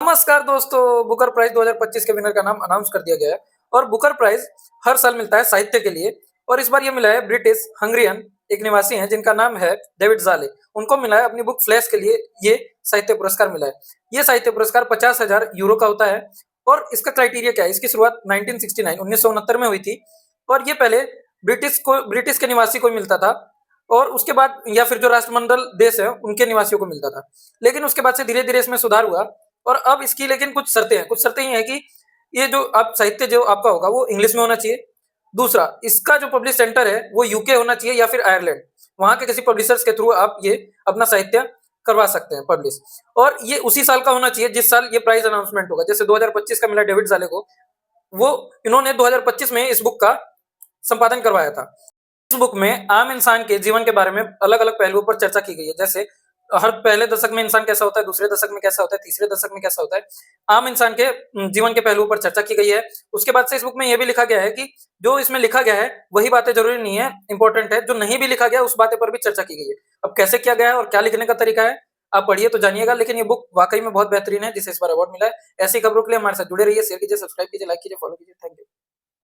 नमस्कार दोस्तों, Booker prize 2025 के विनर का नाम अनाउंस कर दिया गया है और बुकर प्राइज हर साल मिलता है साहित्य के लिए। और इस बार ये मिला है ब्रिटिश हंगरियन एक निवासी हैं जिनका नाम है डेविड ज़ाले। उनको मिला है अपनी बुक फ्लैश के लिए ये साहित्य पुरस्कार मिला है। ये साहित्य पुरस्कार 50,000 यूरो का होता है और इसका क्राइटेरिया क्या है? इसकी शुरुआत 1969 में हुई थी और ये पहले ब्रिटिश के निवासी को मिलता था और उसके बाद या फिर जो राष्ट्रमंडल देश है उनके निवासियों को मिलता था। लेकिन उसके बाद से धीरे-धीरे इसमें सुधार हुआ और अब इसकी लेकिन कुछ शर्तें हैं। कुछ शर्तें ये हैं कि ये जो आप साहित्य जो आपका होगा वो इंग्लिश में होना चाहिए। दूसरा, इसका जो पब्लिश सेंटर है वो यूके होना चाहिए या फिर आयरलैंड। वहाँ के किसी पब्लिशर्स के थ्रू आप ये अपना साहित्य करवा सकते हैं पब्लिश। और ये उसी साल का होना चाहिए जिस साल ये प्राइज़ अनाउंसमेंट होगा। जैसे 2025 का मिला डेविड ज़ाले को, वो इन्होंने 2025 में इस बुक का संपादन करवाया था। इस बुक में आम इंसान के जीवन के बारे में अलग-अलग पहलुओं पर चर्चा की गई है। जैसे हर पहले दशक में इंसान कैसा होता है, दूसरे दशक में कैसा होता है, तीसरे दशक में कैसा होता है। आम इंसान के जीवन के पहलुओं पर चर्चा की गई है। उसके बाद से इस बुक में ये भी लिखा गया है कि जो इसमें लिखा गया है वही बातें ज़रूरी नहीं है, इम्पोर्टेंट है। जो नहीं भी लिखा गया उस बातें पर भी चर्चा की गई है। अब कैसे किया गया है और क्या लिखने का तरीका है, आप पढ़िए तो जानिएगा। लेकिन ये बुक वाक़ई में बहुत बेहतरीन है जिसे इस बार अवार्ड मिला है। ऐसी खबरों के लिए हमारे साथ जुड़े रहिए, शेयर कीजिए, सब्सक्राइब कीजिए, लाइक कीजिए, फॉलो कीजिए। Thank you.